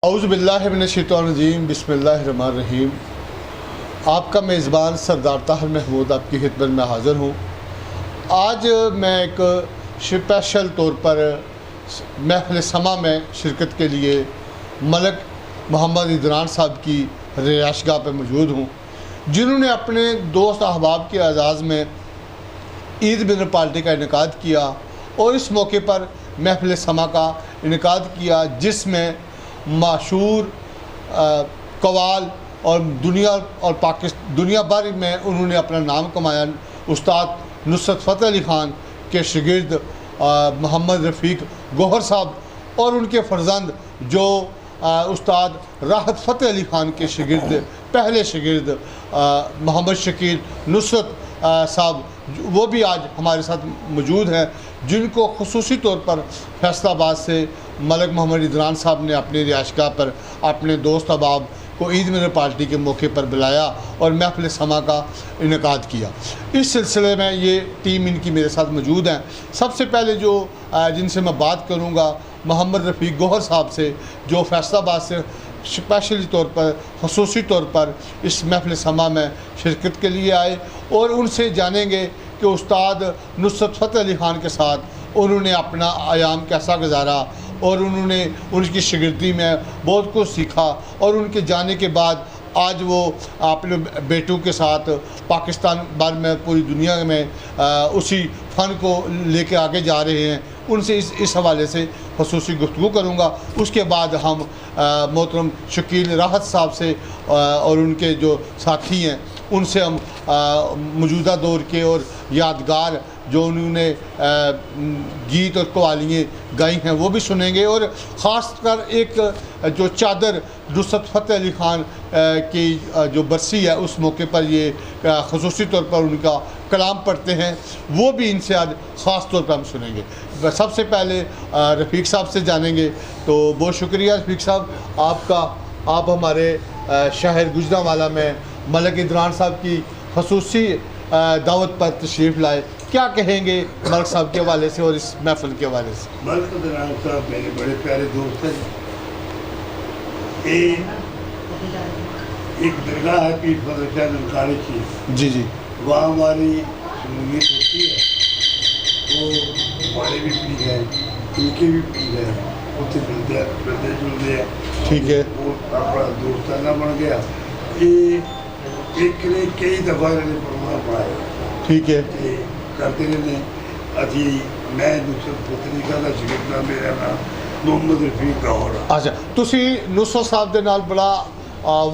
औज़ुबिल्लाहिमिनश्शैतानिर्रजीम बिस्मिल्लाहिर्रहमानिर्रहीम। आपका मेज़बान सरदार ताहिर महमूद आपकी खिदमत में हाज़िर हूँ। आज मैं एक स्पेशल तौर पर महफ़िल समा में शिरकत के लिए मलक मोहम्मद इदरान साहब की रिहाइशगाह पर मौजूद हूँ, जिन्होंने अपने दोस्त अहबाब के एज़ाज़ में ईद मिलन पार्टी का इनेकाद किया और इस मौके पर महफ़िल समा का इनेकाद किया, जिसमें मशहूर कवाल और दुनिया भर में उन्होंने अपना नाम कमाया उस्ताद नुसरत फ़तेह अली ख़ान के शागिर्द मोहम्मद रफ़ीक गौहर साहब और उनके फ़र्जंद जो उस्ताद राहत फ़तेह अली ख़ान के शागिर्द पहले शागिर्द मोहम्मद शकील नुसरत साहब, वो भी आज हमारे साथ मौजूद हैं, जिनको खुसूसी तौर पर फैसलाबाद से मलक मोहम्मद इदरान साहब ने अपनी रिहाइशगाह पर अपने दोस्त अहबाब को ईद मिलन पार्टी के मौके पर बुलाया और महफ़िल समा का इनेकाद किया। इस सिलसिले में ये टीम इनकी मेरे साथ मौजूद हैं। सबसे पहले जो जिनसे मैं बात करूँगा मोहम्मद रफ़ीक गौहर साहब से, जो फैसलाबाद से स्पेशली तौर पर खसूसी तौर पर इस महफ़िल समा में शिरकत के लिए आए, और उनसे जानेंगे कि उस्ताद नुसरत फ़तेह अली ख़ान के साथ उन्होंने अपना आयाम कैसा गुजारा और उन्होंने उनकी शागिर्दी में बहुत कुछ सीखा, और उनके जाने के बाद आज वो अपने बेटों के साथ पाकिस्तान भर में पूरी दुनिया में उसी फ़न को लेके आगे जा रहे हैं। उनसे इस हवाले से ख़ुसूसी गुफ्तगू करूँगा। उसके बाद हम मोहतरम शकील राहत साहब से और उनके जो साथी हैं उनसे हम मौजूदा दौर के और यादगार जो उन्होंने गीत और कवालियाँ गाई हैं वो भी सुनेंगे, और ख़ास कर एक जो चादर नुसरत फ़तेह अली ख़ान की जो बरसी है उस मौके पर ये ख़ुसूसी तौर पर उनका कलाम पढ़ते हैं, वो भी इनसे आज ख़ास तौर पर हम सुनेंगे। सबसे पहले रफ़ीक साहब से जानेंगे। तो बहुत शुक्रिया रफ़ीक साहब आपका, आप हमारे शहर गुजरांवाला में मलक इदरान साहब की ख़ुसूसी दावत पर तशरीफ़ लाए। क्या कहेंगे मलक साहब के हवाले से और इस महफ़िल के हवाले से? मलक इदरान साहब मेरे बड़े प्यारे दोस्त हैं। एक दरगाह है पीर फजल शाह ननकानी की, जी जी, वहाँ हमारी शमूलियत होती है। वो बड़े भी पीर हैं, उनके भी पीर हैं, उससे मिलते हैं। ठीक है, वो अपना दोस्ताना बन गया। ये एक ने कई दफ़ा इन्होंने प्रोग्राम पढ़ाया। ठीक है, करते रहने अभी मैं नुसरत फ़तेह अली ख़ान का शागिर्द, मेरा नाम मोहम्मद रफ़ीक गौहर। अच्छा, तुसी नुसरत साहब दे नाल बड़ा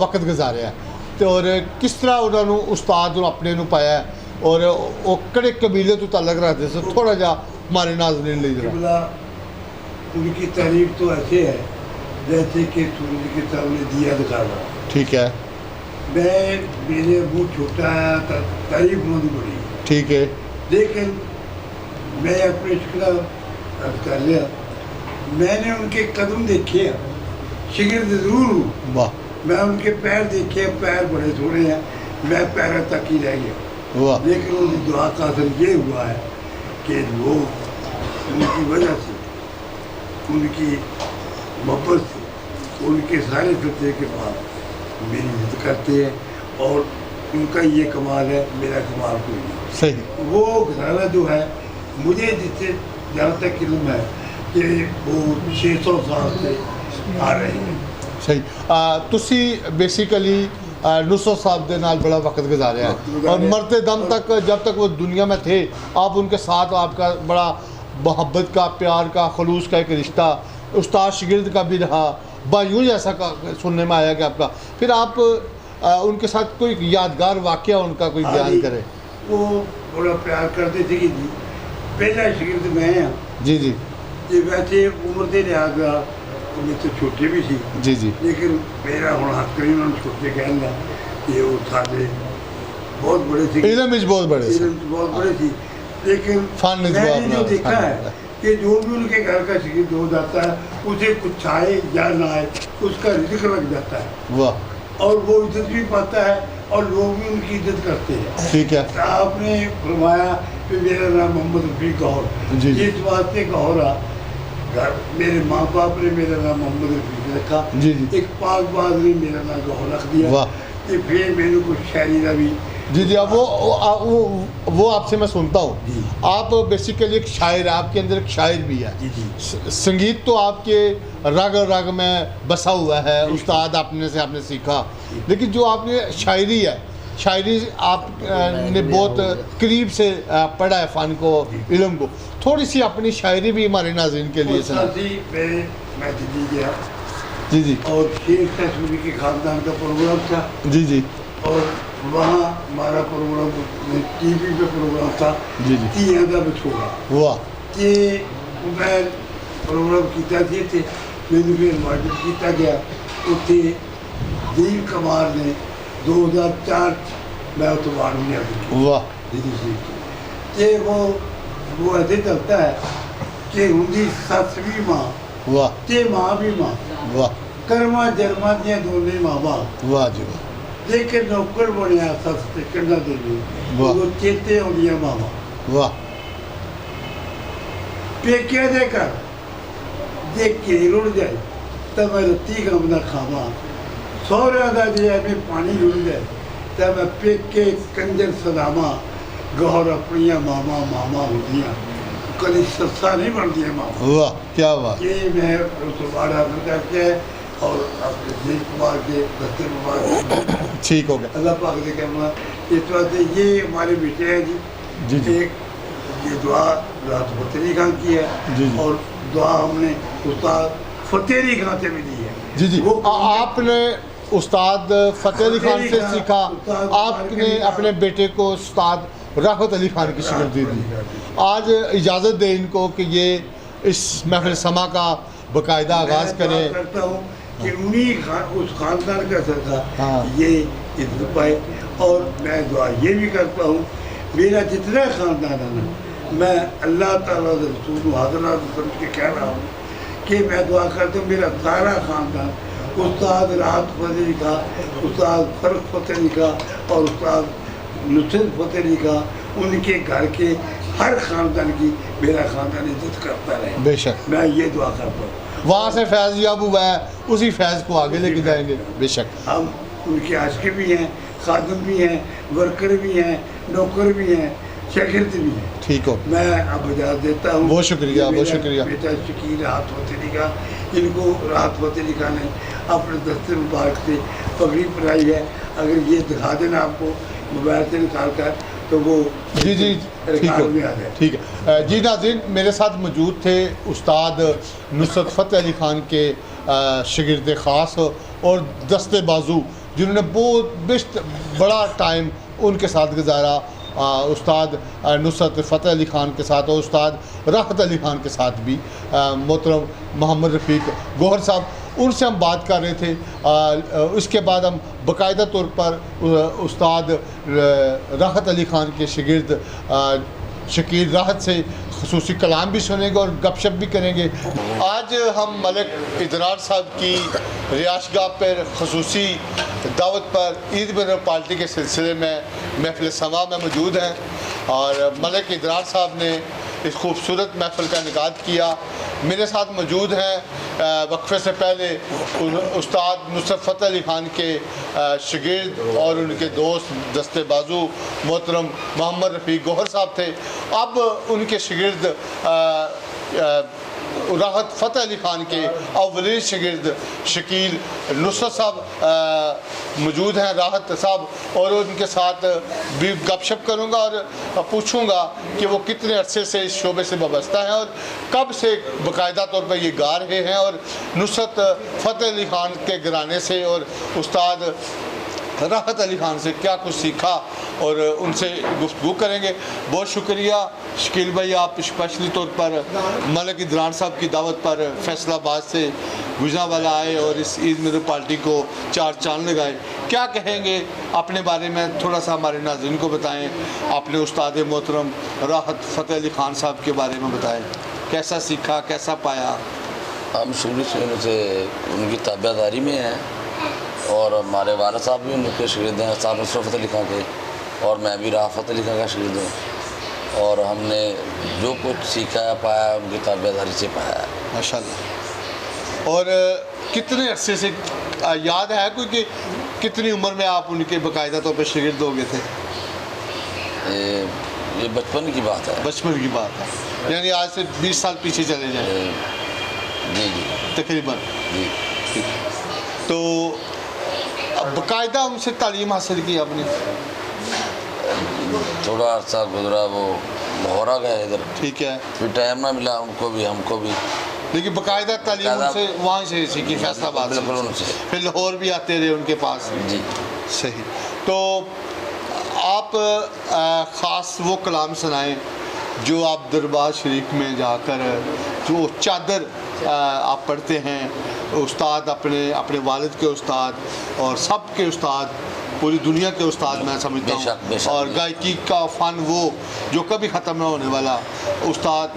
वक्त गुजारिया ते और किस तरह उन्होंने उस्ताद अपने नूं पाया और वो किहड़े कबीले तो ताल्लुक रखते थे, थोड़ा जा हमारे नाज़रीन ले जरा। उनकी तारीफ तो ऐसे है जैसे कि सूरज के सामने दिया दिखाना। ठीक है, मेरे मुँह छोटा आया था, तारीफ उन्होंने बड़ी। ठीक है, लेकिन मैं अपने शुक्र कर लिया, मैंने उनके कदम देखे, शागिर्द ज़रूर हूँ। वाह, मैं उनके पैर देखे, पैर बड़े थोड़े हैं, मैं पैरों तक ही रह गया। वाह, लेकिन उनकी दुआ का असर ये हुआ है कि वो उनकी वजह से, उनकी मोहब्बत से, उनके सारे सत्य के बाद मेरी इज्जत करते हैं, और उनका ये कमाल है, मेरा कमाल कोई नहीं। सही, वो घराना जो है, मुझे जिससे जहाँ तक इल्म है कि वो 600 साल से आ रहे हैं। सही। तुसी बेसिकली नुसरत साहब के नाल बड़ा वक्त गुजारिया है और मरते दम तक, जब तक वो दुनिया में थे, आप उनके साथ, आपका बड़ा मोहब्बत का, प्यार का, खलूस का एक रिश्ता उस्ताद शागिर्द का भी रहा। बायूं जैसा का सुनने में आया कि आपका, फिर आप उनके साथ कोई यादगार वाक़या उनका कोई बयान करें। वो बड़ा प्यार करते थे कि पहला शागिर्द मैं हाँ जी जी, ये वैसे उम्र के लिहाज उन्हें तो छोटे भी थी, जी जी, लेकिन मेरा हूँ हक नहीं उन्होंने छोटे कहना कि वो साढ़े बहुत बड़े थे, इल्म बहुत बड़े थे, बहुत बड़े थी। लेकिन मैंने जो देखा है कि जो भी उनके घर का शागिर्द हो जाता है, उसे कुछ आए या ना आए, उसका रिज़्क़ लग जाता है। वाह, और वो इज्जत भी पाता है और लोग भी उनकी इज्जत करते हैं। ठीक है, आपने फरमाया कि मेरा नाम मोहम्मद रफ़ीक गौहर, जी, इस वास्ते गौहरा घर मेरे माँ बाप ने मेरा नाम मोहम्मद रफीक रखा। जी, जी। एक पाक बाज ने मेरा नाम गौहर रख दिया। वाह। ते फिर मैंने कुछ शायरी का भी जी जी, अब वो आपसे मैं सुनता हूँ। जी। आप बेसिकली एक शायर, आपके अंदर एक शायर भी है। जी, जी। संगीत तो आपके रग रग में बसा हुआ है, उस्ताद आपने से आपने सीखा, लेकिन जो आपने शायरी है, शायरी आप ने बहुत करीब से पढ़ा है फ़न को, इल्म को। थोड़ी सी अपनी शायरी भी हमारे नाज़रीन के लिए उस सुना। साथी मैं दिल्ली गया जी जी और शेख तस्वीर के खानदान का प्रोग्राम था जी जी और वहाँ हमारा प्रोग्राम टीवी पे प्रोग्राम था। जी, जी। तीन का बछोड़ा वाह। कि मैं प्रोग्राम किया थे, मैंने फिर इन्वाइट किया गया। उत्थे दीप कुमार ने 2004 मैं उत्थे वार्ड में आया वाह। दिल्ली से कि वो ऐसे चलता है कि उनकी सस भी माँ वाह। ते माँ भी माँ, वाह। कर्मा जन्मा दियाँ दोनों मावा, वाह जी वाह। लेकिन नौकर बनया सस ते कंधा दे वाह। वो चेते आउंदियां मावा। वाह। पेके दे कर देख के रुड़ जाए तब मैं रत्ती गम ना खावा। सौरा दा जे में पानी रुड़ जाए तब मैं पेके कंजर सदामा। गौर अपनिया मामा मामा होंदियां कभी सस्सा नहीं बनदियां मामा। वाह, क्या बात। ये मैं उस बार हासिल करके और अपने देश कुमार के दस्ते कुमार ठीक हो गया। अल्लाह पाक ने कहना इस वास्ते ये हमारे बेटे हैं जी। जी, जी। एक ये दुआ रात फतेह अली खान की है। जी, जी। और दुआ हमने उस्ताद फतेह अली खान से मिली है। जी जी, वो आपने उस्ताद फतेह अली खान से सीखा, आपने अपने बेटे को उस्ताद राहत अली खान की शिगिर्दी दी। आज इजाज़त दें इनको कि ये इस महफिल समा का बाकायदा आगाज़ मैं दुआ करें। करता हूँ कि उन्हीं उस खानदान का सदका हाँ। ये इज्जत पाए। और मैं दुआ ये भी करता हूँ मेरा जितना खानदान है ना, मैं अल्लाह ताला के रसूल हाज़िरात समझ के कह रहा हूँ कि मैं दुआ करता हूँ मेरा सारा खानदान उस्ताद राहत फतेह अली का, उस्ताद फर्क फतेह अली का और उस्ताद नुसरत फतेह अली का, उनके घर के हर खानदान की मेरा खानदान इज्जत करता रहे। बेशक। मैं ये दुआ करता हूँ। वहाँ से फैज़ याब हुआ है, उसी फैज़ को आगे लेके जाएंगे। बेशक। हम उनके आशिक भी हैं, खादम भी हैं, वर्कर भी हैं, नौकर भी हैं, शागिर्द भी हैं। ठीक हो। मैं अब इजाज़त देता हूँ। बहुत शुक्रिया, ये बहुत मेरा शुक्रिया। बेटा शकील राहत फतेह अली का, इनको राहत फतेह अली खान ने अपने दस्ते मुबारक से पगड़ी पहनाई है। अगर ये दिखा देना आपको मोबाइल से निकाल कर तो वो जी जी, ठीक रिकॉर्ड में आ है। जाए। ठीक है जी। नाज़रीन, मेरे साथ मौजूद थे उस्ताद नुसरत फ़तेह अली ख़ान के शागिर्द ख़ास और दस्ते बाजू, जिन्होंने बहुत बेस्ट बड़ा टाइम उनके साथ गुजारा। उस्ताद नुसरत फ़तेह अली ख़ान के साथ और उस्ताद राहत अली ख़ान के साथ भी मोहतरम मोहम्मद रफ़ीक गौहर साहब, उनसे हम बात कर रहे थे। उसके बाद हम बाकायदा तौर पर उस्ताद राहत अली ख़ान के शागिर्द शकील राहत से ख़ुसूसी कलाम भी सुनेंगे और गपशप भी करेंगे। आज हम मलिक इदरार साहब की रिहाइशगाह पर ख़ुसूसी दावत पर ईद मिन पार्टी के सिलसिले में महफिल समा में मौजूद हैं और मलिक इदरार साहब ने इस खूबसूरत महफिल का इनेकाद किया। मेरे साथ मौजूद हैं वक्फे से पहले उस्ताद नुसरत फ़तेह अली ख़ान के शागिर्द और उनके दोस्त दस्ते बाजू मोहतरम मोहम्मद रफ़ीक गौहर साहब थे। अब उनके शागिर्द राहत फ़तेह अली ख़ान के अव्वलीन शागिर्द शकील नुसरत साहब मौजूद हैं, राहत साहब, और उनके साथ भी गपशप करूंगा और पूछूंगा कि वो कितने अरसे से इस शोबे से वाबस्ता हैं और कब से बाकायदा तौर पर ये गा रहे हैं और नुसरत फ़तेह अली ख़ान के घराने से और उस्ताद राहत अली ख़ान से क्या कुछ सीखा और उनसे गुफ्तगू करेंगे। बहुत शुक्रिया शकील भाई, आप स्पेशली तौर पर मलिक इदरार साहब की दावत पर फैसलाबाद से गुजरांवाला आए और इस ईद मिन पार्टी को चार चांद लगाए। क्या कहेंगे अपने बारे में, थोड़ा सा हमारे नाज़रीन को बताएं। आपने उस्ताद मोहतरम राहत फ़तेह अली ख़ान साहब के बारे में बताएं, कैसा सीखा, कैसा पाया? हम शुरू से उनसे उनकी ताबेदारी में हैं और हमारे वाला साहब भी उनके शागिर्द हैं, उस्ताद नुसरत फ़तेह अली ख़ान के, और मैं भी राहत फ़तेह अली ख़ान का शागिर्द हूँ। और हमने जो कुछ सीखा है पाया उनकी ताबेदारी से पाया है। माशाल्लाह। और कितने अरसे से याद है कोई कि कितनी उम्र में आप उनके बाकायदा तौर पर शागिर्द हो गए थे? ये बचपन की बात है। बचपन की बात है, यानी आज से 20 साल पीछे चले जाए जी जी तकरीबन। जी। तो अब बाकायदा उनसे तालीम हासिल की आपने? थोड़ा अर्सा गुजरा, वो लाहौर आ गए इधर, ठीक है, फिर टाइम ना मिला उनको भी हमको भी। लेकिन बाकायदा तालीम उनसे वहाँ से सीखी, फैसलाबाद से। बिल्कुल उनसे। फिर लाहौर भी आते रहे उनके पास? जी। सही। तो आप ख़ास वो कलाम सुनाएं जो आप दरबार शरीफ में जाकर जो चादर आप पढ़ते हैं, उस्ताद अपने अपने वालिद के उस्ताद और सब के उस्ताद, पूरी दुनिया के उस्ताद मैं समझता हूँ, और गायकी का फ़न वो जो कभी ख़त्म ना होने वाला उस्ताद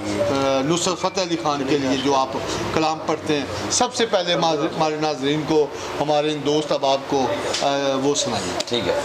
नुसरत फ़तेह अली ख़ान के लिए जो आप कलाम पढ़ते हैं, सबसे पहले हमारे नाज़रीन को, हमारे इन दोस्त अहबाब को वो सुनाइए। ठीक है।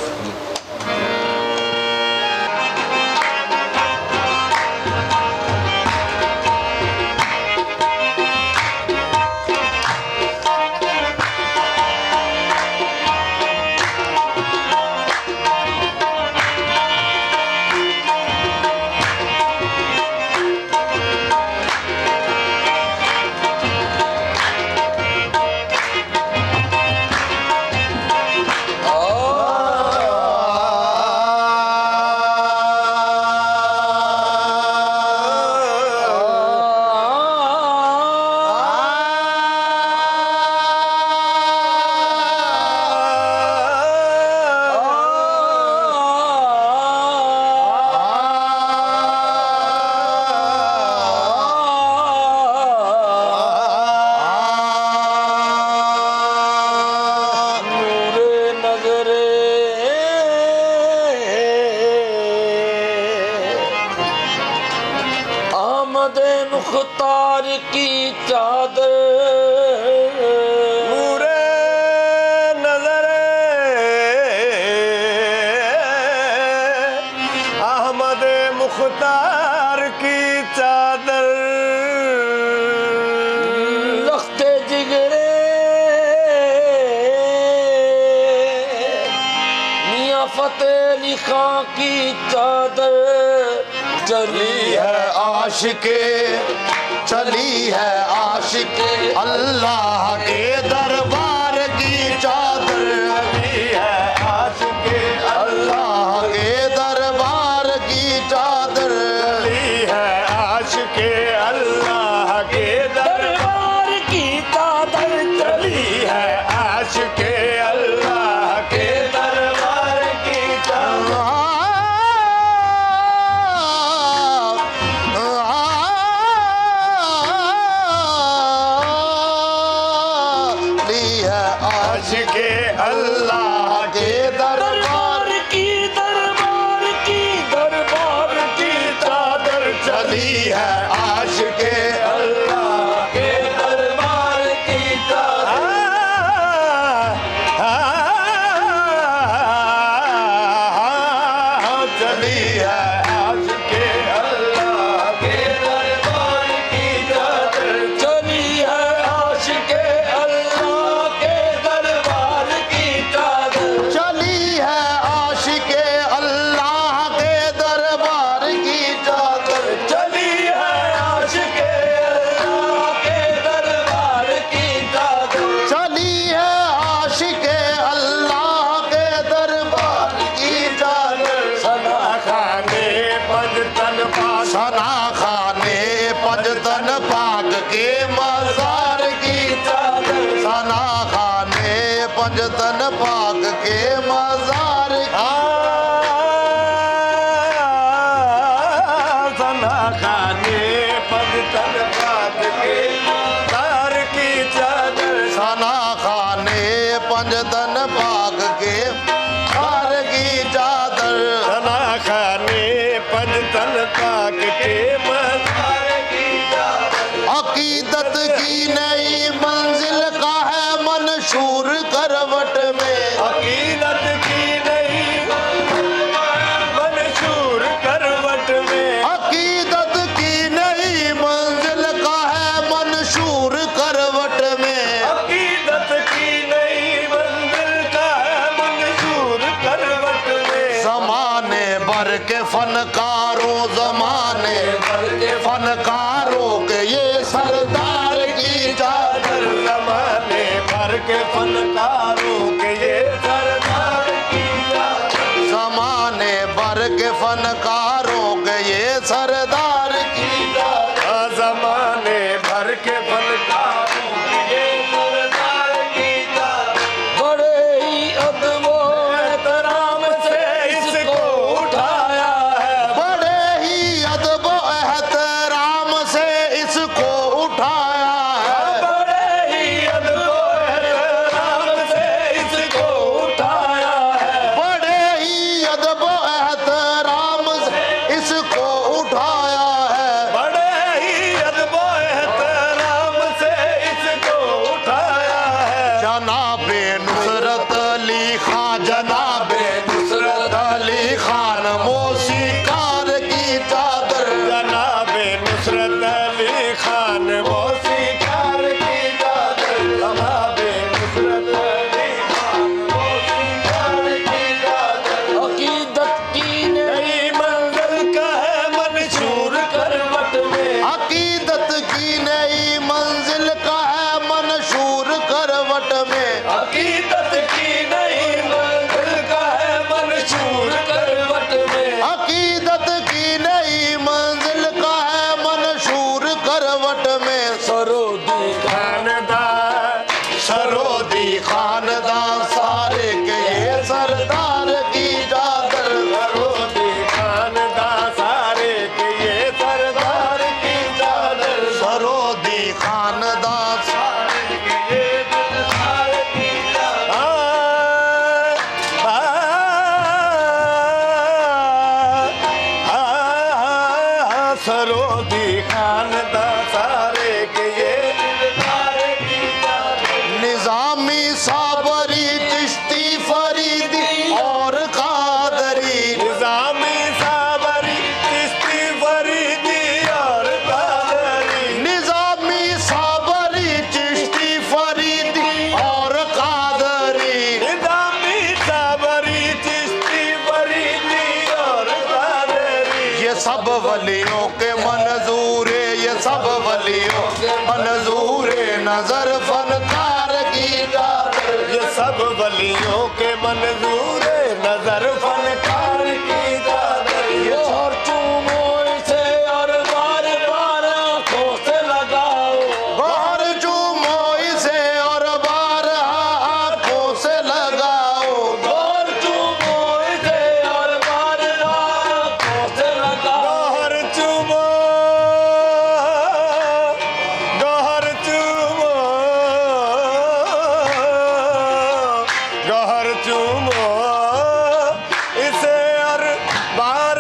मुख्तार की चादर नूरे नजर अहमद मुख्तार की चादर लख्ते जिगरे मियां फतेह अली खां की चादर चली है आशिके चली है आशिके अल्लाह के दरबार की चादर चली है आशिके अल्लाह के दरबार की चादर चली है आशिके अल्लाह के दरबार की चादर चली है आशिके अल्लाह के दरबार की चादर आशिके अल्लाह के दरबार की दरबार की चादर चली है आशिके अल्लाह के दरबार की चादर चली है आशिके अल्लाह के दरबार की चादर चली है आशिके अल्लाह के दरबार की चादर चली है आशिके अल्लाह के दरबार की चादर चली है आशिके अल्लाह के दरबार की चादर चली है आशिके अल्लाह के दरबार की चादर सना खाने पंजतन पाक सना खाने पंजतन पाक के मज़ार की चादर सना खाने पंजतन पाक के मज़ार सना खाने पंजतन पाक के मज़ार की चादर सना खाने पंजतन पाक के मज़ार की चादर सना खाने पंजतन पाक के मज़ार की चादर अकीदत की नई मंजिल का है मंशूर करवट में अकीदत की नई मंशूर करवट में अकीदत की नई मंजिल का है मंशूर भर के फनकारों जमाने भर के फनकारों के ये सरदार की चादर जमाने भर के फनकारों के ये सरदार की चादर जमाने भर के फनकारों के ये सरदार की चादर जमाने भर के फनकारों के ये सरदार की चादर बड़े ही अदब व एहतराम से इसको उठाया है बड़े ही अदब एहतराम से इसको उठाया है बड़े ही अदब व एहतराम से इसको उठाया है बड़े ही अदब एहतराम से इसको उठाया है बड़े ही अदब व एहतराम से इसको उठाया है जनाबे नुसरत अली खान जनाबे नुसरत अली खान मौसीकार की चादर जनाबे नुसरत अली खान मौसीकार की चादर जनाबे नुसरत अली खान मौसीकार की चादर अकीदत की नई मंजिल का है मंशूर करवट में अकीदत की नई मंजिल का है मंशूर करवट में अकीदत की नई मंजिल का है मंशूर करवट में अकीदत की नई मंजिल का है मंशूर करवट में सरोदी खानदान सरोदी खानदान सारे के ये सरदार की चादर सरोदी खानदान सारे के ये सरदार की चादर सरोदी खानदान सारे के ये सरदार की चादर सरोदी खानदान सारे के ये निजामी साबरी चिश्ती फरीदी और कादरी निजामी साबरी चिश्ती फरीदी और कादरी निजामी साबरी चिश्ती फरीदी और कादरी निजामी साबरी चिश्ती फरीदी और कादरी ये सब वलियों के मंजूरे ये सब वलियों के मंजूरे नजर फनकार की चादर ये सब वलियों के मंजूरे नजर फनकार की चादर ये और चूमो इसे और बार बार आंखों से लगाओ गौर चूमो इसे और बार आंखों से लगाओ और चूमो इसे और बार बार आंखों से लगाओ गौर चूमो गौर चूमो गौर चूमो इसे और बार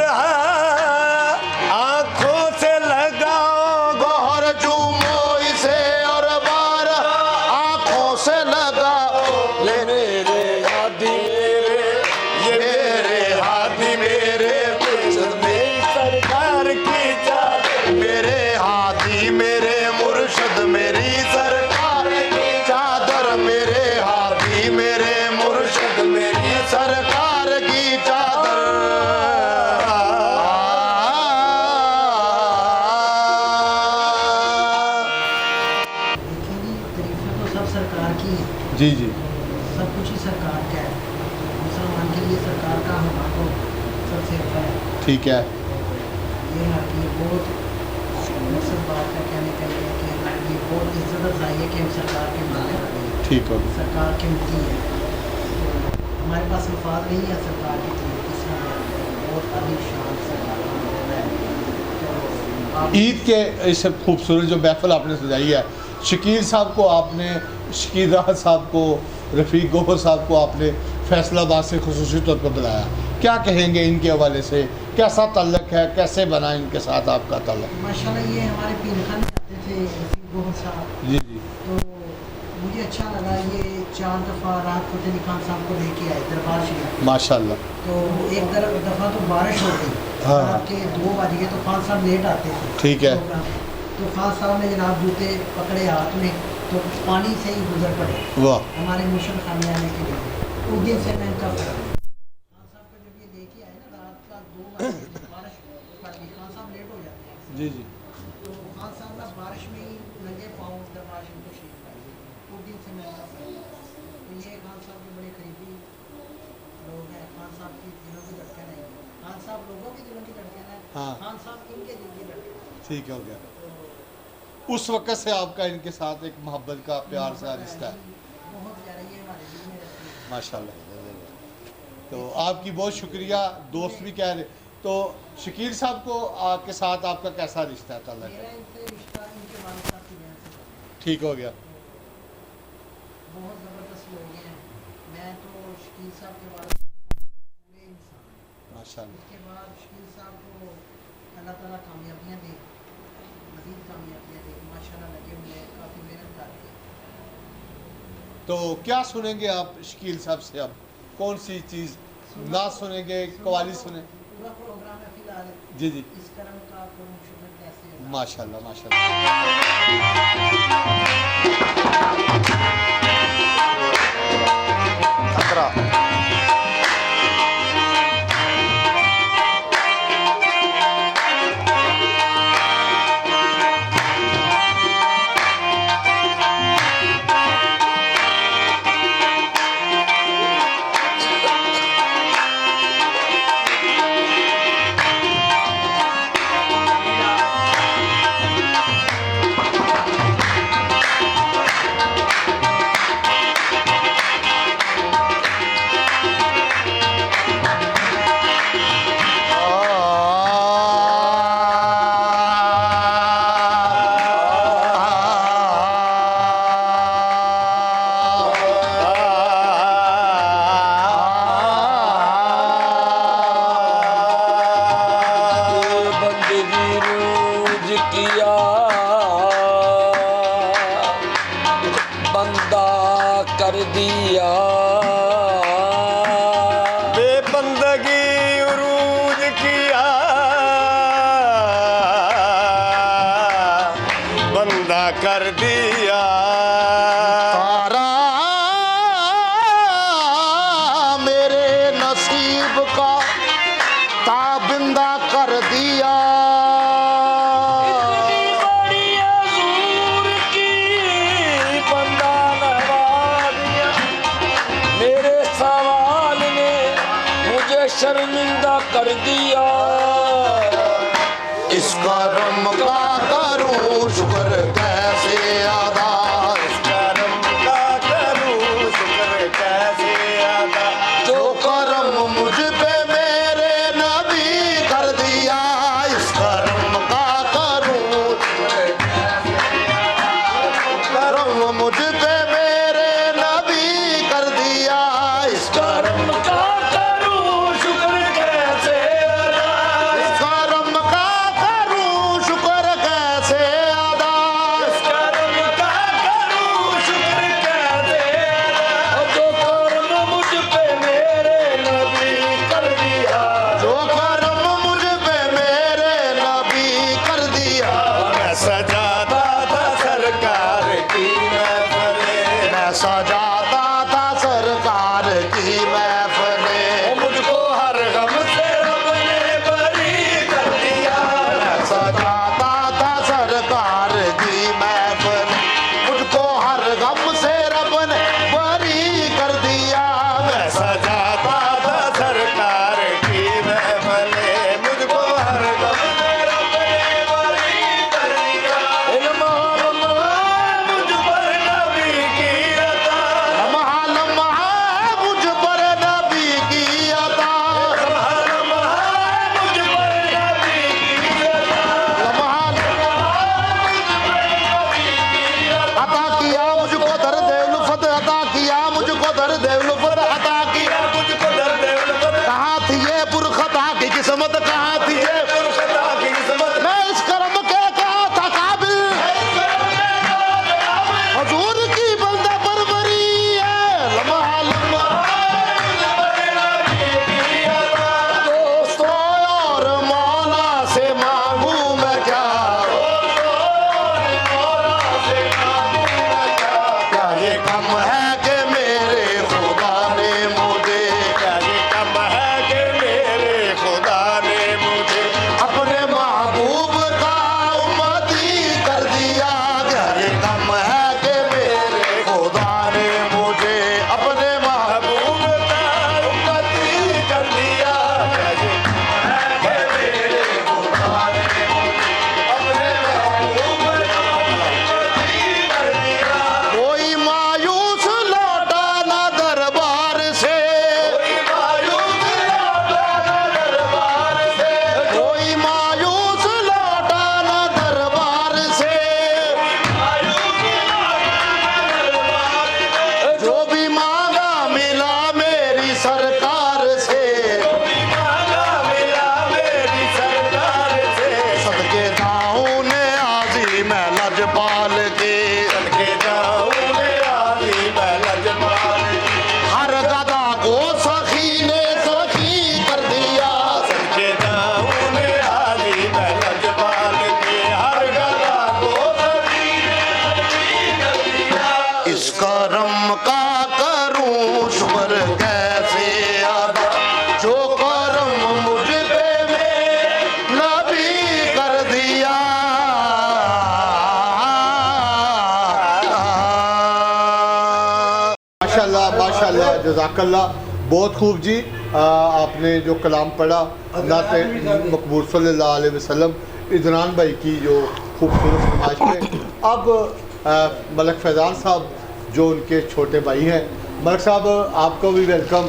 आंखों से लगाओ गौर चूमो इसे और बार आंखों से लगाओ ये मेरे यादी ये मेरे हाथी मेरे मुर्शद में सरकार की चादर मेरे हाथी मेरे मुर्शद मेरी सरकार की चादर मेरे हाथी मेरे मुर्शद मेरी सरकार की चादर देखिए जी, तरीफें तो सब सरकार की है, जी जी सब कुछ ही सरकार का है। मुसलमान के लिए सरकार का होना तो सबसे अच्छा है। ठीक है ये है कि बहुत मकसद बात है कहने का ये है कि ये बहुत इज्जत अफजाई है कि हम सरकार के माने वाले हैं, ठीक हो गया। सरकार के मुती है। तो हमारे पास अल्फाज नहीं है सरकार की तरफ किस तरह बहुत आली शान सरकार का मामला है। तो आप ईद के इस खूबसूरत जो महफिल आपने सजाई है, शकील साहब को आपने, शकील राहत साहब को, रफ़ीक गोहर साहब को आपने फैसलाबाद से खुसूसी तौर पर बुलाया, क्या कहेंगे इनके हवाले से? कैसा ताल्लुक़ है, कैसे बना इनके साथ आपका ताल्लुक़? माशाल्लाह ये हमारे पीर खान आते थे रफ़ीक गोहर साहब, जी जी तो मुझे अच्छा लगा। ये 4 दफ़ा राहत फ़तेह अली खान साहब को लेके आए दरबार शरीफ। माशाल्लाह। तो एक दफ़ा तो बारिश हो गई, हाँ। रात के 2 बज गए तो खान साहब लेट आते थे ठीक है। प्रोग्राम पे। तो खान साहब ने जनाब जूते पकड़े हाथ में तो पानी से ही गुजर पड़े वाह हमारे मुशन खाने आने के लिए। उस दिन से मैं इनका खान साहब को जब ये लेके आए ना रात का 2 बजे जी जी। तो खान साहब ना बारिश में ही नंगे पाँव दरबार शरीफ तशरीफ लाए। उस दिन से मैं तो ये खान साहब के बड़े करीबी लोग हैं। खान साहब की दिलों की धड़कन है। खान साहब लोगों की दिलों की धड़कन है। हाँ। खान साहब इनके दिल की धड़कन है। ठीक हो गया। तो उस वक्त से आपका इनके साथ एक मोहब्बत का प्यार सा रिश्ता है। बहुत प्यारा, ये हमारे दिल में रहती है। माशाल्लाह। तो आपकी बहुत शुक्रिया। दोस्त भी कह रहे तो शकील साहब को आपके साथ आपका कैसा रिश्ता है ताल्लुक मेरा है? इनसे रिश्ता इनके वालिद साहब की बहन से था। ठीक हो गया। बहुत ज़बरदस्त लोग हैं। मैं तो शकील साहब के वालिद पूरे इंसान हैं। माशाल्लाह। उसके बाद शकील साहब को अल्लाह ताला कामयाबियाँ दे, मज़ीद कामयाबियाँ दे। माशाल्लाह लगे हुए हैं, काफ़ी मेहनत करते हैं। तो क्या सुनेंगे आप शकील साहब से? अब कौन सी चीज़ ना सुनेंगे, कवाली सुने? पूरा प्रोग्राम है फिलहाल। जी जी। इस करम का करूँ शुक्र कैसे अदा। माशाल्लाह माशाल्लाह। खतरा। कर दिया बेबंदगी उरूज किया बंदा कर दिया तारा मेरे नसीब का ताबिंदा कर दिया शर्मिंदा कर दिया इस करम का करूं शुक्र कैसे अदा इस करम का करूं शुक्र कैसे अदा जो करम मुझ पे मेरे नबी कर दिया इस करम का करूं शुक्र कैसे अदा करम मुझ पे मेरे नबी कर दिया इस करम का सजाता था सरकार की महफिलें मुझको हर गम से रब ने बरी कर दिया सजाता था सरकार की महफिलें मुझको हर गम से रब ने बरी कर दिया मैं सजाता था सरकार की महफिलें मुझको हर गम से रब ने बरी कर दिया किस्मत कहाँ थी ये मैं इस कर्म के कहा था काबिल हुजूर की बंदा परवरी है लम्हा लम्हा दोस्तों और मौला से मांगू मैं क्या क्या ये कम है कि मेरे खुदा माशाल्लाह जज़ाकल्लाह, बहुत खूब जी। आपने जो कलाम पढ़ा नाते मकबूल सल्लल्लाहु अलैहि वसल्लम इदरान भाई की जो खूबसूरत फरमाइश में, अब मलक फैज़ान साहब जो उनके छोटे भाई हैं, मलक साहब आपको भी वेलकम।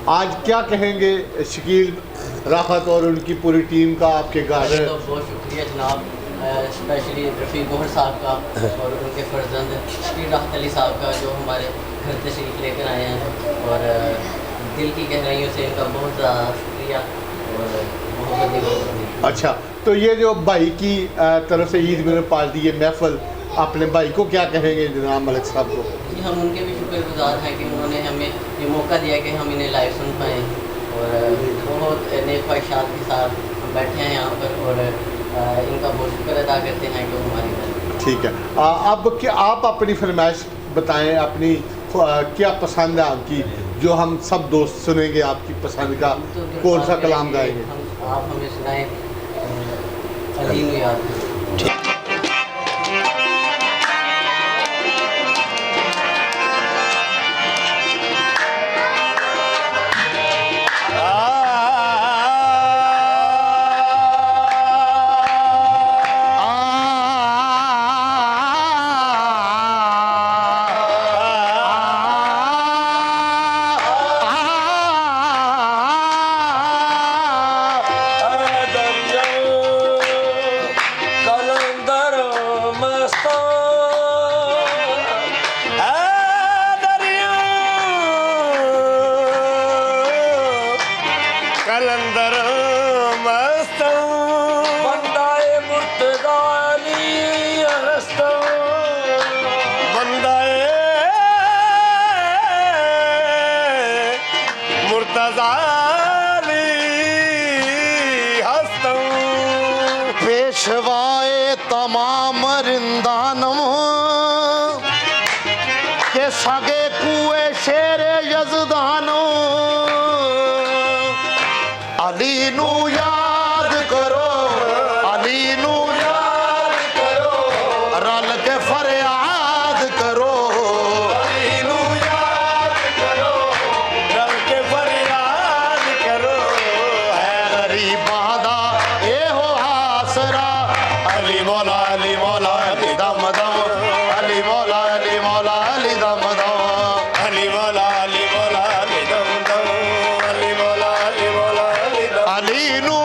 आज क्या कहेंगे शकील राहत और उनकी पूरी टीम का आपके घर? तो बहुत शुक्रिया जनाब, स्पेशली रफ़ीक गोहर साहब का और उनके फर्जंद शकील राहत अली साहब का जो हमारे घर तशरीफ़ लेकर आए हैं, और दिल की गहराइयों से इनका बहुत ज़्यादा शुक्रिया और मोहब्बत। अच्छा, तो ये जो भाई की तरफ से ईद मिलन पार्टी ये महफल, अपने भाई को क्या कहेंगे जनाब मलिक साहब को? जी, हम उनके भी शुक्रगुजार हैं कि उन्होंने हमें ये मौका दिया कि हम इन्हें लाइव सुन पाएँ, और बहुत नेक ख्वाहिशात के साथ हम बैठे हैं यहाँ पर, और इनका बहुत शुक्र अदा करते हैं कि हमारी घर। ठीक है, अब क्या आप अपनी फरमाइश बताएं, अपनी क्या पसंद है आपकी, जो हम सब दोस्त सुनेंगे आपकी पसंद का, तो कौन सा कलाम गाएंगे? आप हमें सुनाएं अली नु याद। कलंदर मस्त बंदाए मुर्तज़ाली हस्ता, बंदाए मुर्तज़ाली हस्तम पेशवाए तमाम रिंदानम के सगे कुए शेरे यजदानो अली नू याद करो, अली नू याद करो, रल के फरियाद करो, अली नू याद करो, रल के फरियाद करो, है गरीबां दा ए हो आसरा, अली मौला अली मौला अली दम दम, अली मौला अली मौला अली दम दम, अली मौला अली मौला अली दम दम, अली मौला अली मौला अली दम, अली नू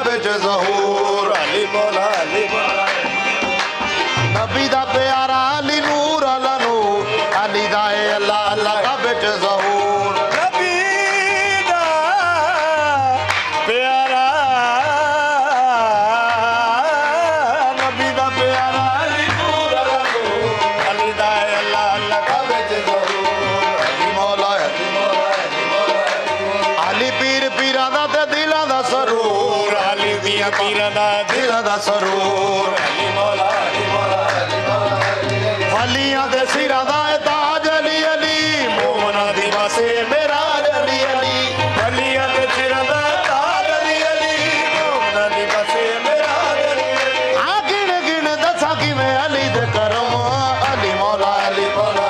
बिच ज़हूर अली मौला अली मौला नबी दा प्यारा अली नूर अला नूर अली दा ए अल्लाह अल्लाह दा बिच ज़हूर नबी दा प्यारा नबी दा प्यारा अली नूर अला नूर अली दा ए अल्लाह अल्लाह दा बिच ज़हूर अली मौला अली मौला अली पीर पीरां दा ते दिलां दा सरूर अली दियां पीरां दा दिलां दा सरूर अली मौला अली मौला वलियां दे सिरां दा ताज अली अली मोमना दी बसे मेराज अली अली वलियां दे सिरां दा ताज अली अली मोमना दी बसे मेराज अली अली आ गिन गिन दसा किवें अली दे करम अली मौला अली मौला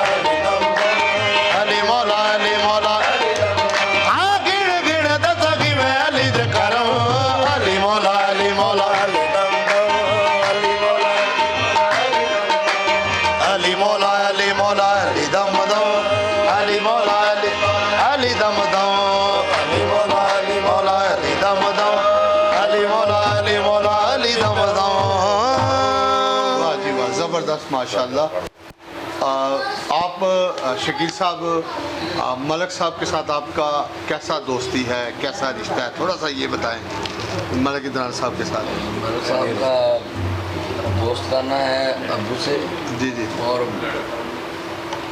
अली मौला अली मौला आ गिन गिन दसा किवें अली दे करम अली मौला अली मौला अली मौला अली मौला अली मौला अली दम दम अली मौला अली दम दम अली मौला अली दम दम अली मौला अली दम दम वाह जी वाह, ज़बरदस्त माशाल्लाह। आप शकील साहब, मलक साहब के साथ आपका कैसा दोस्ती है, कैसा रिश्ता है, थोड़ा सा ये बताएं मलक इदरान साहब के साथ। मलक साहब का दोस्त करना है अब्बू से जी जी, और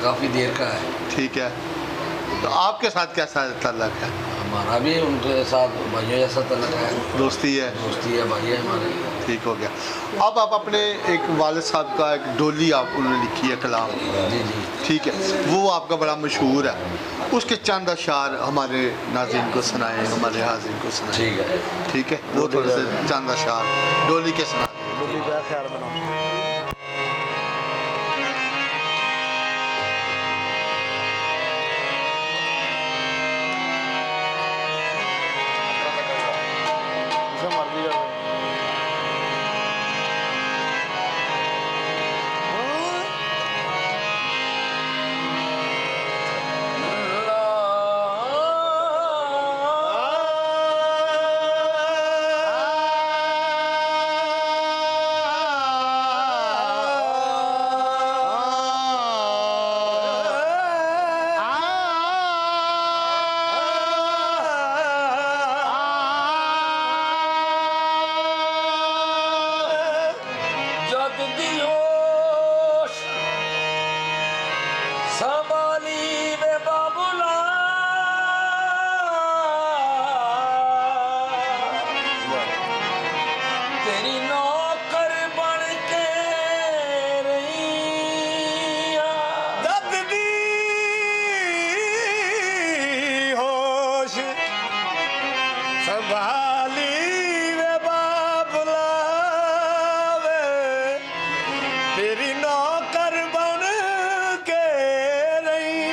काफ़ी देर का है। ठीक है। तो आपके साथ कैसा तल्लक है? हमारा भी उनके साथ भाइयों जैसा तल्लक है, दोस्ती है? दोस्ती है, भाई है हमारे। ठीक हो गया। अब आप अपने एक वालिद साहब का एक डोली आप उन्होंने लिखी है कलाम, जी जी, ठीक है, वो आपका बड़ा मशहूर है, उसके चंद अशार हमारे नाज़रीन को सुनाएं, हमारे हाज़रीन को सुनाएं। ठीक है। ठीक है, वो थोड़े से चंद अशार डोली के सुना। जग दी होश संभाली वे बाबुला तेरी नौकर बन के रही जग दी होश संभाली वे बाबुला तेरी नौकर बन के रही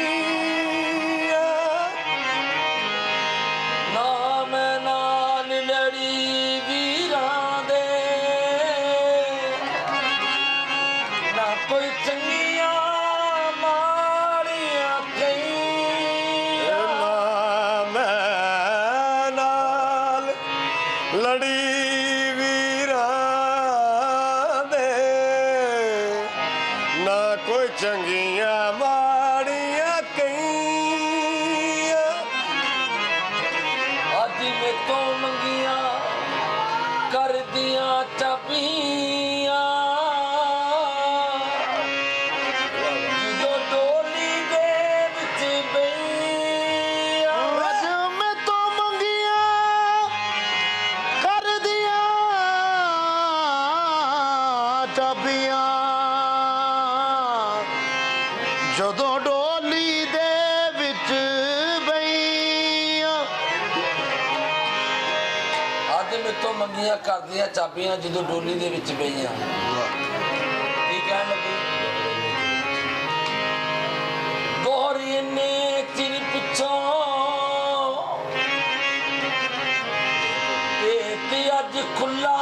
नाम नाल लड़ी वीरां दे ना कोई चंगियां माड़ियां कई नाम नाल लड़ी ना कोई चंगियां माड़ियां कईयां अज में तो मंगियां कर दियां चाबियां जो डोली दे विच बईयां अज मैं तो मंगिया कर दिया चाबियां ਜਦੋਂ ਡੋਲੀ ਦੇ ਵਿੱਚ ਬਈਆਂ ਅੱਜ ਮੇਤੋਂ ਮੰਗੀਆਂ ਕਰਦੀਆਂ ਚਾਬੀਆਂ ਜਦੋਂ ਡੋਲੀ ਦੇ ਵਿੱਚ ਪਈਆਂ। ਕੀ ਕਹਿਣ ਲੱਗੀ? ਗੋਰੀ ਨੇ ਚਿਰ ਪਿੱਛੋਂ ਤੇ ਅੱਜ ਖੁੱਲਾ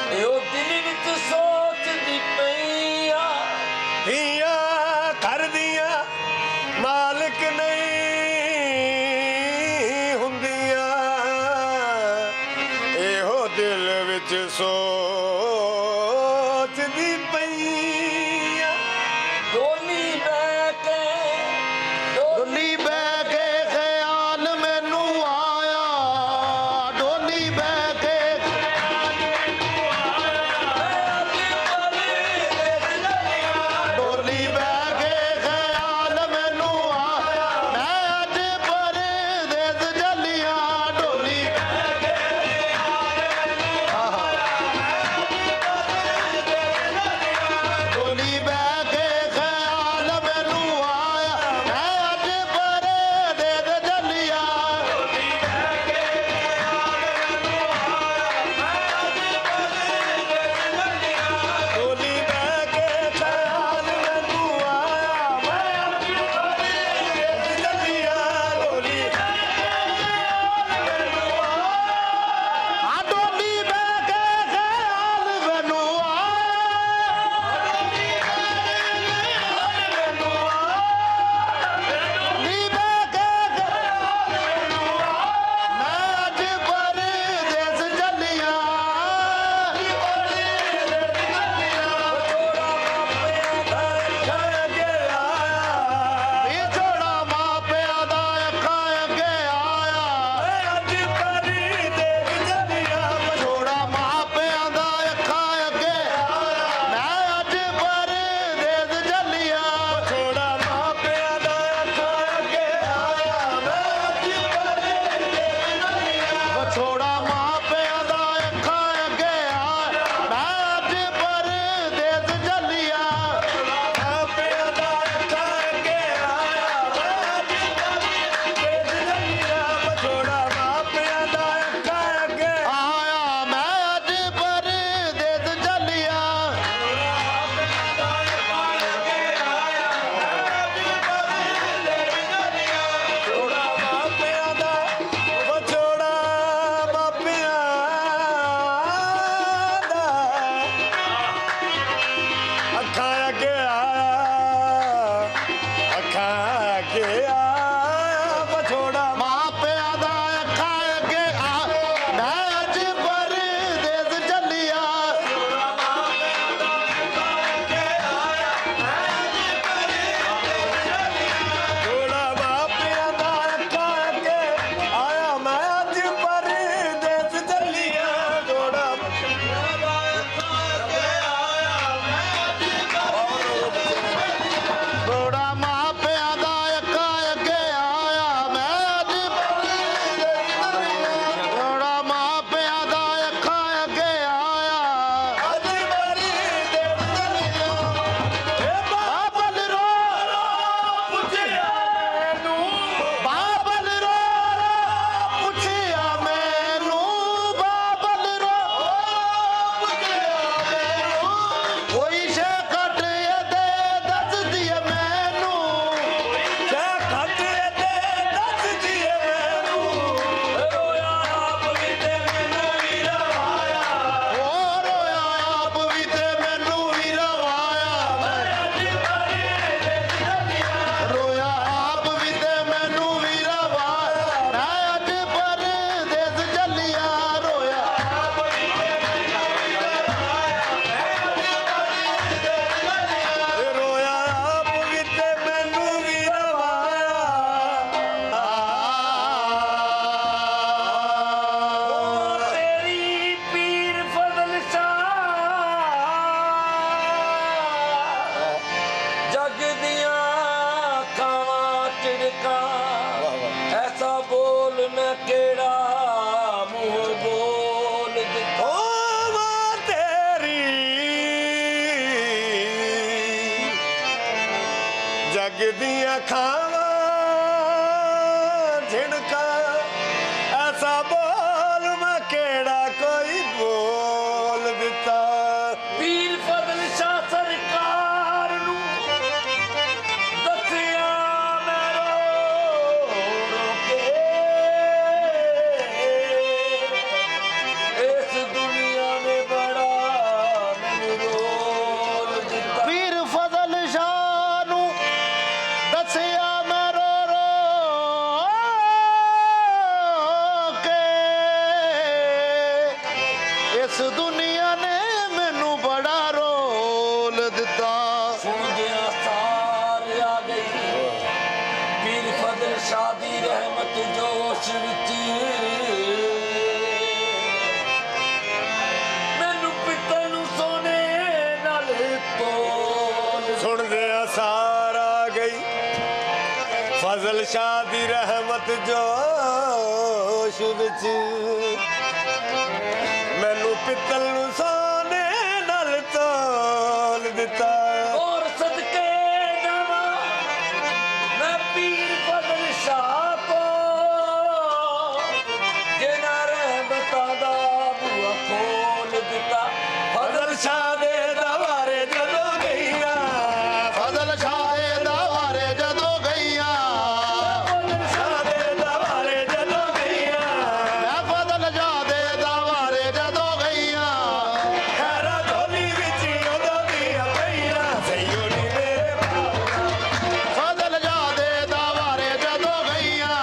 ਇਹੋ ਦਿਲ ਵਿੱਚ ਸੋਚਦੀ ਪਈਆ ਧੀਆਂ ਘਰ ਦੀਆਂ ਮਾਲਕ ਨਹੀਂ ਹੁੰਦੀਆਂ ਇਹੋ ਦਿਲ ਵਿੱਚ ਸੋਚਦੀ ਪਈਆਂ ਡੋਲੀ ਬਹਿ ਕੇ ਡੋਲੀ ਬਹਿ ਕੇ ਖਿਆਲ ਮੈਨੂੰ ਆਇਆ ਡੋਲੀ ਬਹਿ ਕੇ ਡੋਲੀ ਬਹਿ ਕੇ ਖਿਆਲ ਮੈਨੂੰ ਆਇਆ ਮੈਂ ਅੱਜ ਪਰਦੇਸ ਚੱਲਿਆ ਡੋਲੀ ਡੋਲੀ ਬਹਿ ਕੇ ਖਿਆਲ ਮੈਨੂੰ ਆਇਆ ਮੈਂ ਅੱਜ ਪਰਦੇਸ ਚੱਲਿਆ ਡੋਲੀ ਬਹਿ ਕੇ ਖਿਆਲ ਮੈਨੂੰ ਆਇਆ ਮੈਂ ਅੱਜ ਪਰਦੇਸ ਚੱਲਿਆ ਡੋਲੀ ਆ ਡੋਲੀ ਬਹਿ ਕੇ ਖਿਆਲ ਮੈਨੂੰ ਛੋੜਾ ਮਾਪਿਆਂ ਦਾ ਅੱਖਾਂ ਅੱਗੇ ਆਇਆ ਮੈਂ ਅੱਜ ਪਰਦੇਸ ਚੱਲਿਆ ਮਾਪਿਆਂ ਦਾ ਅੱਖਾਂ ਅੱਗੇ ਆਇਆ ਮੈਂ ਅੱਜ ਪਰਦੇਸ ਚੱਲਿਆ ਛੋੜਾ ਮਾਪਿਆਂ ਦਾ ਅੱਖਾਂ ਅੱਗੇ ਆਇਆ ਮੈਂ ਅੱਜ ਪਰਦੇਸ ਚੱਲਿਆ ਛੋੜਾ ਮਾਪਿਆਂ ਦਾ ਛੋੜਾ ਮਾਪਿਆਂ ਦਾ ਅੱਖਾਂ ਅੱਗੇ ਆਇਆ ਅੱਖਾਂ ਅੱਗੇ ਆਇਆ ਵਿਛੋੜਾ ਮਾਪਿਆਂ ਦਾ ਅੱਖਾਂ ਅੱਗੇ ਆ ਮੈਂ ਅੱਜ ਪਰਦੇਸ ਚੱਲਿਆ ਛੋੜਾ ਮਾਪਿਆਂ ਦਾ ਅੱਖਾਂ ਅੱਗੇ ਆਇਆ ਮੈਂ ਅੱਜ ਪਰਦੇਸ ਚੱਲਿਆ ਛੋੜਾ ਛੋੜਾ ਮਾਪਿਆਂ ਦਾ ਅੱਖਾਂ ਅੱਗੇ ਆਇਆ ਮੈਂ ਅੱਜ ਛੋੜਾ ਮਾਪਿਆਂ ਦਾ ਅੱਖਾਂ ਅੱਗੇ ਆਇਆ ਅੱਜ ਬਾਬਲ ਰੋ ਪੁੱਛਿਆ ਮੈਨੂੰ ਬਾਬਲ ਰੋ ਪੁੱਛਿਆ ਮੈਨੂੰ ਬਾਬਲ ਰੋ ਪੁੱਛਿਆ ਮੈਨੂੰ ਕੋਈ ਸ਼ੇ ਘਟ ਇਹਦੇ ਦੱਸਦੀ ਏ ਮੈਨੂੰ ਸ਼ੇ ਘਟ ਇਹਦੇ ਦੱਸਦੀ ਏ ਮੈਨੂੰ ਰੋਇਆ ਆਪ ਵੀ ਤੇ ਮੈਨੂੰ ਵੀ ਰਵਾਇਆ ਓ ਰੋਇਆ ਆਪ ਵੀ ਤੇ ਮੈਨੂੰ ਵੀ ਰਵਾਇਆ ਰੋਇਆ ਆਪ ਵੀ ਤੇ ਮੈਨੂੰ ਵੀ ਰਵਾਇਆ ਮੈਂ ਅੱਜ ਪਰਦੇਸ ਚੱਲਿਆ ਰੋਇਆ ਰੋਇਆ ਆਪ ਵੀ ਤੇ ਮੈਨੂੰ ਵੀ ਰਵਾਇਆ ਤੇਰੀ ਪੀਰ ਫਜ਼ਲ ਸ਼ਾਹ ਜਗ ਦੀਆਂ ਖਾਵਾਂ ਝਿੜਕਾਂ ਐਸਾ ਬੋਲ ਮੈਂ ਕਿਹੜਾ ਮੂੰਹ ਬੋਲ ਦਿੱਤਾ ਓ ਮਾਂ ਤੇਰੀ ਜਗ ਦੀਆਂ ਖਾਵਾਂ ਝਿੜਕਾਂ ਐਸਾ ਬੋਲ ਮੈਂ ਕਿਹੜਾ ਕੋਈ ਬੋਲ ਦਿੱਤਾ ਪੀਰ ਫਜ਼ਲ ਸ਼ਾਹ ਸਰਕਾਰ ਨੂੰ ਦੱਸਿਆ ਮੈਂ ਰੋ ਰੋ ਕੇ ਇਸ ਦੁਨੀਆ ਨੇ ਬੜਾ फजल शाह दी रहमत जोश विच मैनू पित्तल नू सोने नाल तोल दिता और सदके जावा मैं पीर फजल शाह को जिना रहमत दा बुआ खोल दिता फजल शाह दे दवारे जदों गईया फजल शाह दे दवारे जदों गईया फजल शाह दे दवारे जदों गईया फजल शाह दे दवारे जदों गईया खैरा ढोली विच उदों दिया पईया सईयो नी मेरे फजल शाह दे दवारे जदों गईया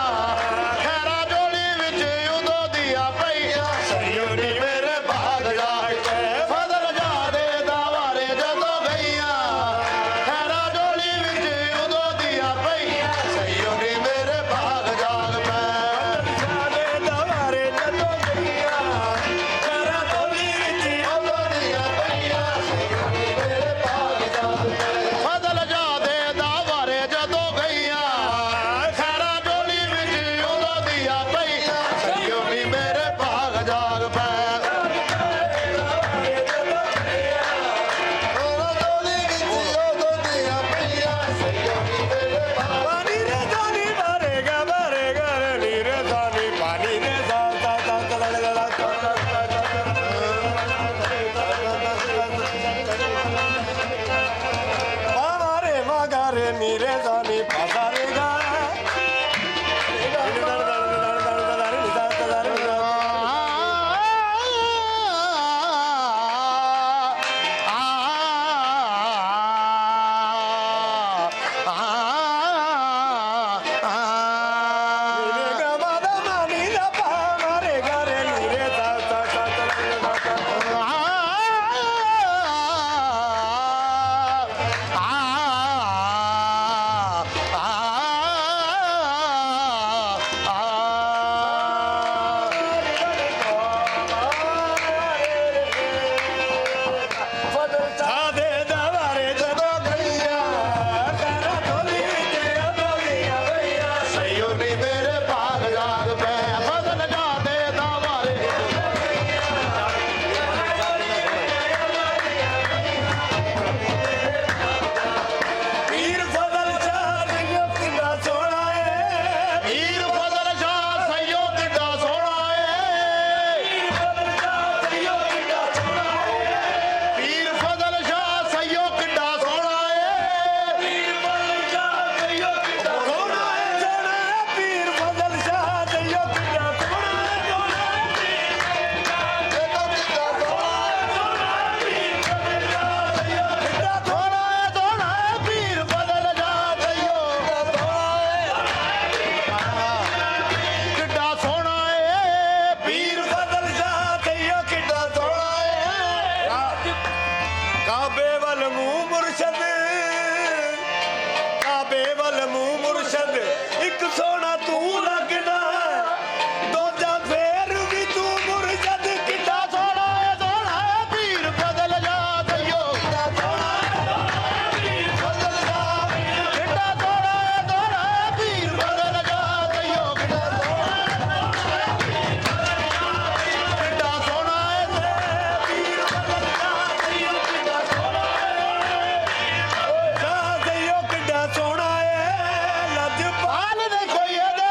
खैरा डोली विच उदों दिया पईया सईयो नी मेरे भाग जाग के फजल शाह दे दवारे जदों गईया खैरा डोली विच उदों दिया पईया सईयो नी मेरे भाग जाग पै शाह दे दवारे जदों गईया खैरा ढोली विच उदों दिया पईया सईयो नी मेरे भाग जाग पै फजल शाह दे दवारे जदों गईया खैरा डोली विच उदों दिया पईया सईयो नी मेरे भाग जाग पै पानी रे जानी मारेगा मारेगा रे नीरे जानी पानी रे जा जा जा जा जा जा मारे मागारे नीरे जानी पासारेगा सादे दवारे जदों गईया खैरा ढोली विच उदों दिया पईया सईयो नी मेरे भाग जाग पै फजल शाह दे दवारे पीर फजल शाह जियो किंदा सोना है वीर फजल शाह सईयो किड्डा सोहना है पीर फजल शाह सईयो किड्डा सोहना है सोना है सोना है पीर फजल शाह जियो किंदा सोना है सोहना है पीर फजल शाह सईयो किड्डा सोहना है पीर फजल शाह जियो किंदा सोना है काबे वल मुंह मुर्शद काबे वल मुंह मुर्शद एक सोना तू लगदा दूजा फेर भी तू मुर्शद किंदा सोहना है पीर फजल शाह सईयो किड्डा सोहना है पीर फजल शाह सईयो किड्डा सोहना है शाह जियो किंदा सोना है लजपाल हाल ने कोई दे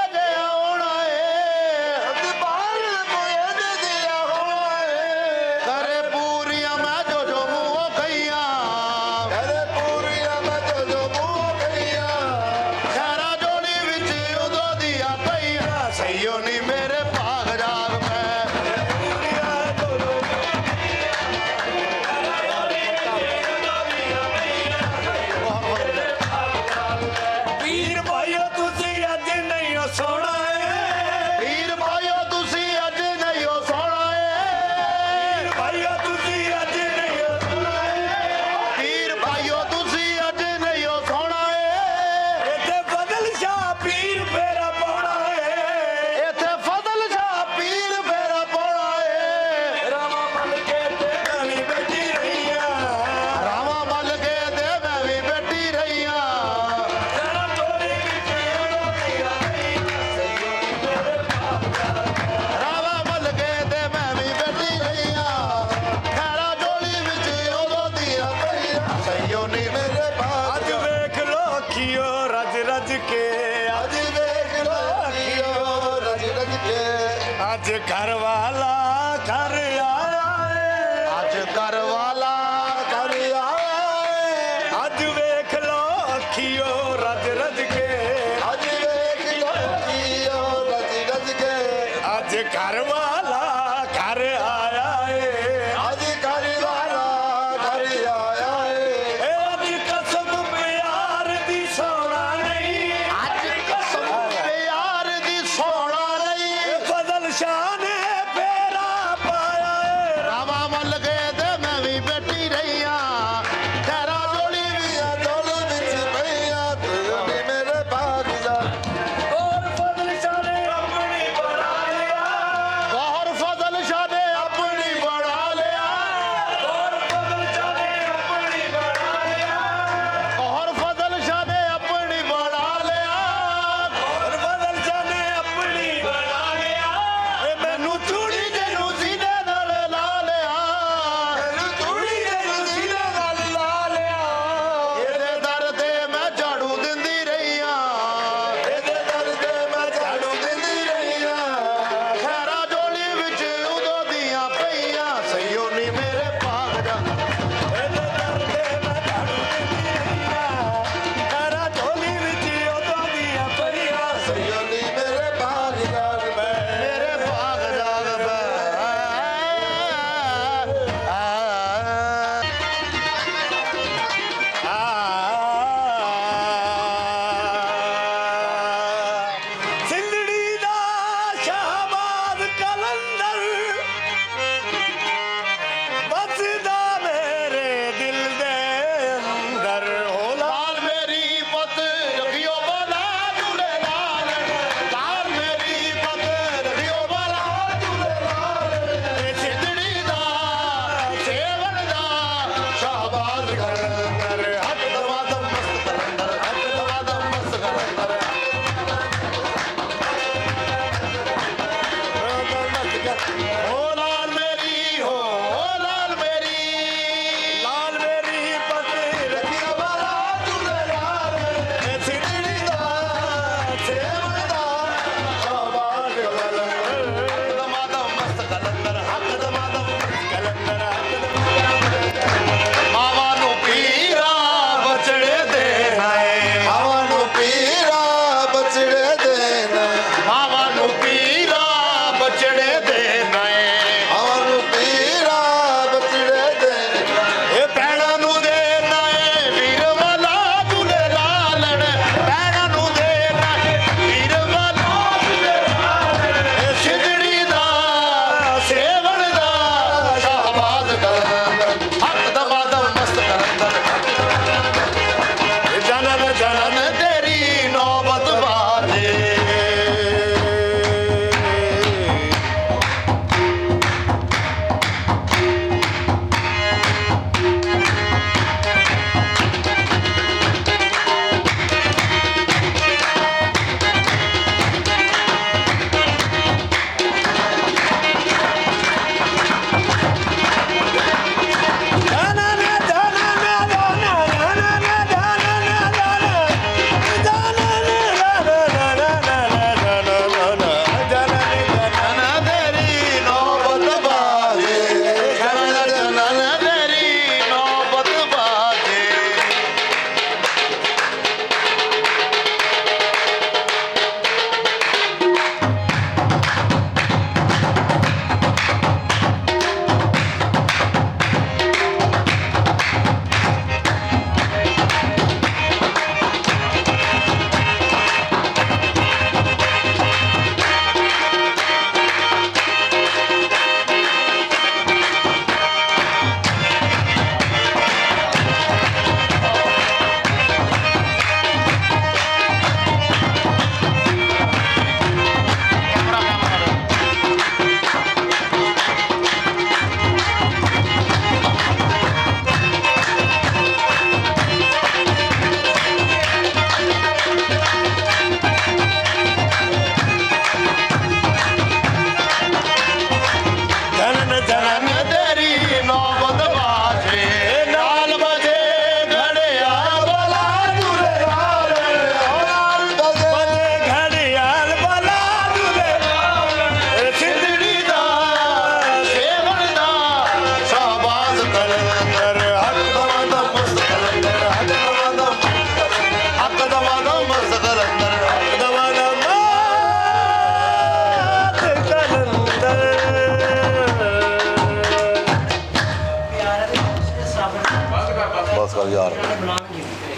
बस कर यार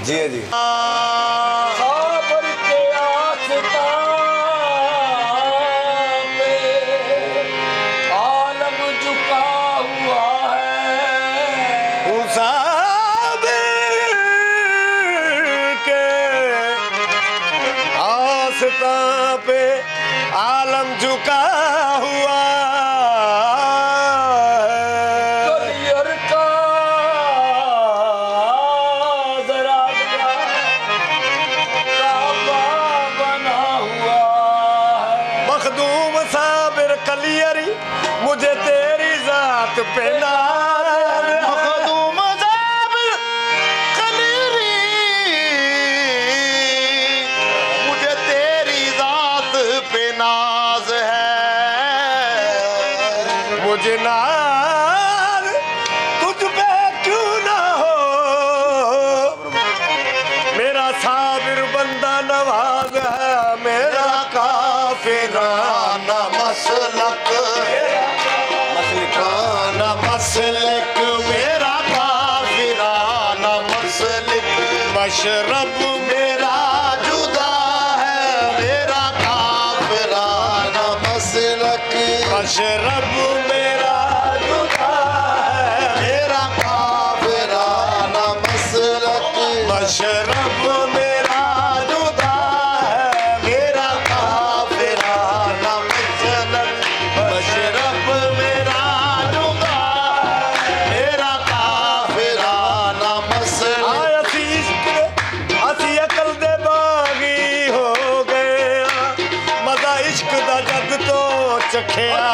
जी है जी साबर के आस्था पे आलम झुका हुआ है साबिर के आस्था पे आलम झुका हुआ कलियर का जरा काबा बना हुआ है मखदूम साबिर कलियरी मुझे तेरी जात पे नाज है। मखदूम साबिर कलीरी मुझे तेरी जात पे नाज है मुझे नाज तुझ पे क्यों ना हो मेरा साबिर बंदा नवाज है मेरा काफिराना मसलक मसलिकाना मसलक मेरा काफिराना मसलक मशरब मेरा जुदा है मेरा काफिराना मसलक मशरब मेरा जुदा है मेरा काफिराना मसलक मशरब मेरा जुदा है मेरा काफिराना मसलक मशरब मेरा जुदा है मेरा काफिराना मसलक ਅਸੀਂ ਅਕਲ ਦੇ ਬਾਗੀ ਹੋ ਗਏ ਆ ਮਜ਼ਾ ਇਸ਼ਕ ਦਾ ਜੱਗ ਤੋਂ ਚਖਿਆ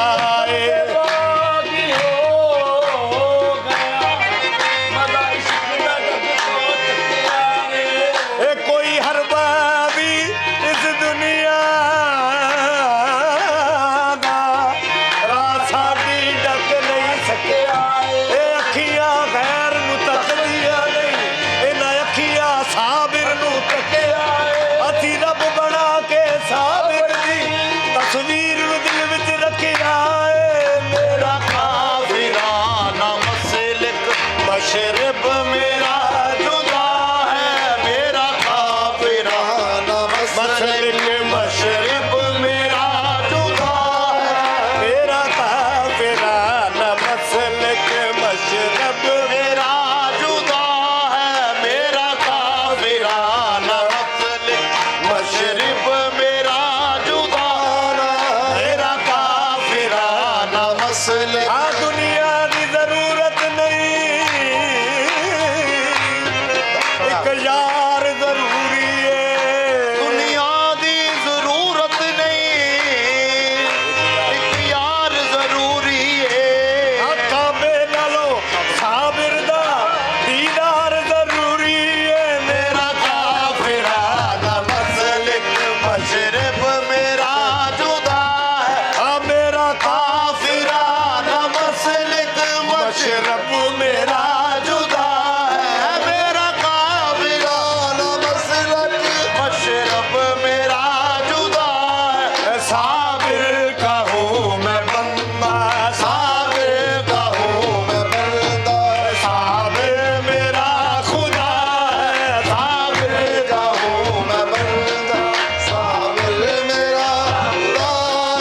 ਏ बागी हो गया मजा इश्क दा जग तो चकिया है ਇਹ ਕੋਈ ਹਰਬਾ ਵੀ ਇਸ ਦੁਨੀਆ ਦਾ ਰਾਹ ਸਾਡੀ ਡੱਕ ਨਹੀਂ ਸਕਿਆ ਇਹ ਅੱਖੀਆਂ ਗੈਰ ਨੂੰ ਤੱਕਦੀਆਂ ਨਹੀਂ ਇਹਨਾਂ ਅੱਖੀਆਂ ਸਾਬਿਰ ਨੂੰ ਤੱਕਿਆ ਅਸੀਂ ਰੱਬ ਬਣਾ ਕੇ ਸਾਬਿਰ ਦੀ ਤਸਵੀਰ ਨੂੰ ਦਿਲ ਵਿੱਚ ਰੱਖਿਆ ਏ ਮੇਰਾ काफिराना मसलक मशरब मेरा जुदा है मेरा काफिराना मसलक मशरब मेरा जुदा है मेरा काफिराना मसलक मशरब मेरा जुदा है मेरा काफिराना मसलक मशरब मेरा जुदा है मेरा काफिराना मसलक आ दुनिया की जरूरत नहीं एक यार जरूरी है दुनिया दी जरूरत नहीं एक यार जरूरी है काबे नालो साबिर दा दीदार जरूरी है मेरा काफिराना मसलक मशरब मेरा जुदा है आ मेरा काफिराना मसलक मशरब मेरा जुदा है मेरा काफिराना मसलक मशरब मेरा जुदा है साबिर का हूँ मैं बंदा साबिर का हूँ मैं बंदा साबिर मेरा खुदा है साबिर का हूँ मैं बंदा साबिर मेरा खुदा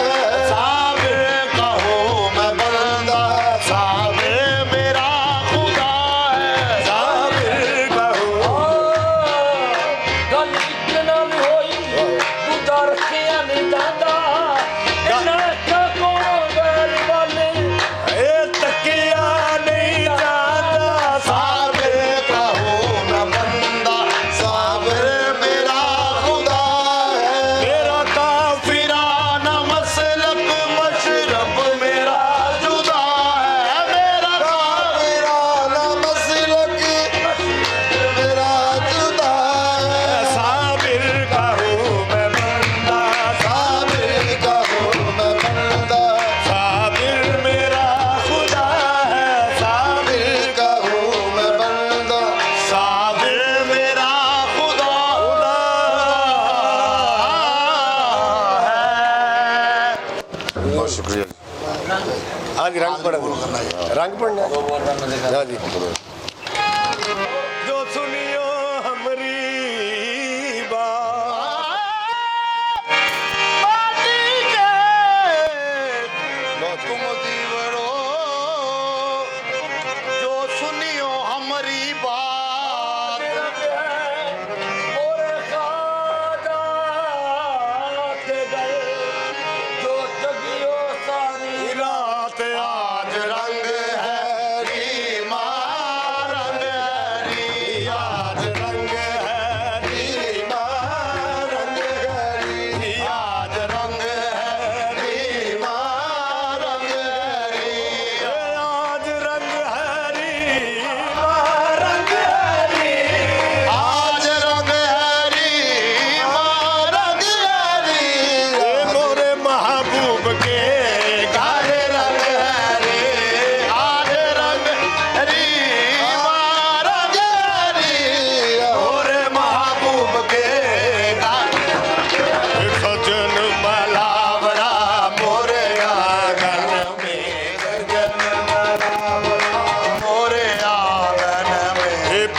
है साबिर का हूँ मैं बंदा साबिर मेरा खुदा है साबिर का हूँ गल इतना भी होई दूधा रखिया नहीं जाता इन्ना का कौन बैल बने ए तकिया नहीं जाता साबिर का हूँ मैं बंदा साबिर मेरा खुदा है मेरा काफिराना मसलक मशरब मेरा जुदा है मेरा काफिराना मसलक मेरा जुदा है साबिर का हूँ मैं बंदा साबिर का हूँ मैं बंदा साबिर मेरा खुदा है साबिर का हूँ मैं बंदा साबिर मेरा खुदा है बहुत शुक्रिया आज रंग पढ़ना रंग पढ़ना वो बोल रहा मुझे हाँ जी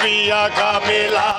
पिया का मिला